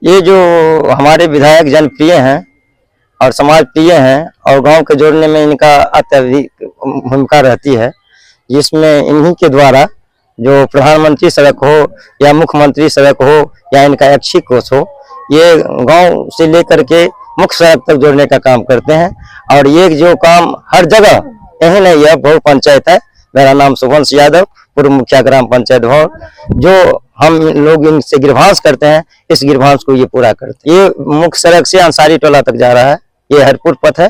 ये जो हमारे विधायक जनप्रिय हैं और समाज प्रिय हैं और गांव के जोड़ने में इनका अत्यधिक भूमिका रहती है, जिसमें इन्हीं के द्वारा जो प्रधानमंत्री सड़क हो या मुख्यमंत्री सड़क हो या इनका ऐच्छिक कोष हो, ये गांव से लेकर के मुख्य सड़क तक जोड़ने का काम करते हैं। और ये जो काम हर जगह, यही नहीं है, बहु पंचायत है। मेरा नाम सुवंश यादव, पूर्व मुखिया ग्राम पंचायत भौर। जो हम लोग इनसे गिरभांस करते हैं, इस गिरभांस को ये पूरा करते हैं। ये मुख्य सड़क से अंसारी टोला तक जा रहा है, ये हरपुर पथ है।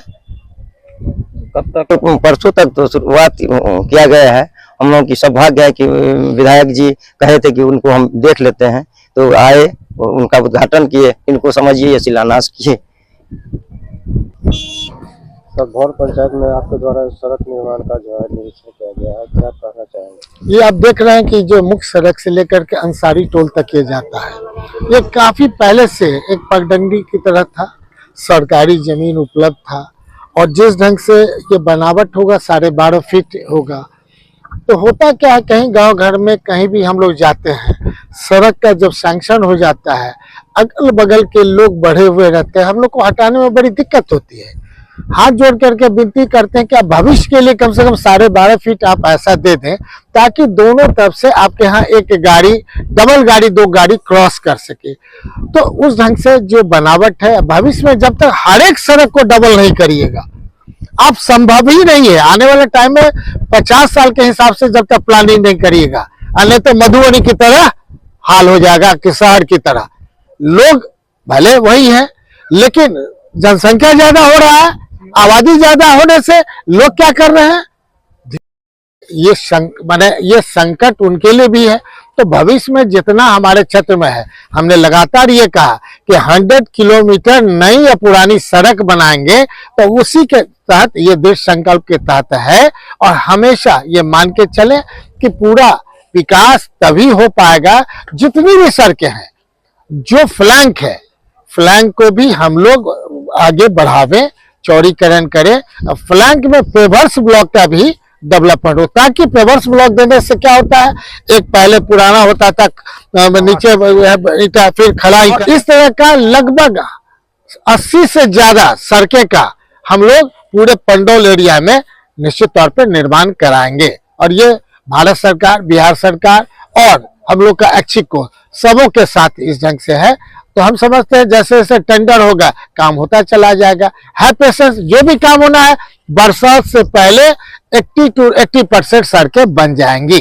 कब तक? परसों तक तो शुरुआत किया गया है। हम लोगों की सौभाग्य है कि विधायक जी कहे थे कि उनको हम देख लेते हैं, तो आए, उनका उद्घाटन किए, इनको समझिए ये शिलान्यास किए। सब भौर पंचायत में आपके द्वारा सड़क निर्माण का जो है निरीक्षण किया गया है, क्या कहना चाहेंगे? ये आप देख रहे हैं कि जो मुख्य सड़क से लेकर के अंसारी टोल तक ये जाता है, ये काफी पहले से एक पगडंडी की तरह था, सरकारी जमीन उपलब्ध था। और जिस ढंग से ये बनावट होगा 12.5 फीट होगा, तो होता क्या है, कहीं गांव घर में कहीं भी हम लोग जाते हैं, सड़क का जब सैंक्शन हो जाता है, अगल बगल के लोग बढ़े हुए रहते हैं, हम लोग को हटाने में बड़ी दिक्कत होती है। हाथ जोड़ करके विनती करते हैं कि आप भविष्य के लिए कम से कम 12.5 फीट आप ऐसा दे दें, ताकि दोनों तरफ से आपके यहाँ एक गाड़ी, डबल गाड़ी, 2 गाड़ी क्रॉस कर सके। तो उस ढंग से जो बनावट है, भविष्य में जब तक हर एक सड़क को डबल नहीं करिएगा, आप संभव ही नहीं है। आने वाले टाइम में 50 साल के हिसाब से जब तक प्लानिंग नहीं करिएगा, नहीं तो मधुबनी की तरह हाल हो जाएगा, कि शहर की तरह। लोग भले वही है, लेकिन जनसंख्या ज्यादा हो रहा है, आबादी ज्यादा होने से लोग क्या कर रहे हैं, ये संकट उनके लिए भी है। तो भविष्य में जितना हमारे क्षेत्र में है, हमने लगातार ये कहा कि 100 किलोमीटर नई या पुरानी सड़क बनाएंगे, तो उसी के तहत ये दृढ़ संकल्प के तहत है। और हमेशा ये मान के चले कि पूरा विकास तभी हो पाएगा जितनी भी सड़कें हैं, जो फ्लैंक है, फ्लैंक को भी हम लोग आगे बढ़ावे, चौड़ीकरण करें। फ्लैंक में पेवर्स ब्लॉक का भी डेवलपमेंट हो, ताकि पेवर्स ब्लॉक देने से क्या होता है, एक पहले पुराना होता था नीचे ईटा, फिर खड़ा, इस तरह का लगभग 80 से ज्यादा सड़कें का हम लोग पूरे पंडौल एरिया में निश्चित तौर पर निर्माण कराएंगे। और ये भारत सरकार, बिहार सरकार और हम लोग का ऐच्छिक कोष सबों के साथ इस ढंग से है। तो हम समझते हैं जैसे जैसे टेंडर होगा, काम होता चला जाएगा। है पेशेंस, जो भी काम होना है, बरसात से पहले 80 to 80% सड़कें बन जाएंगी।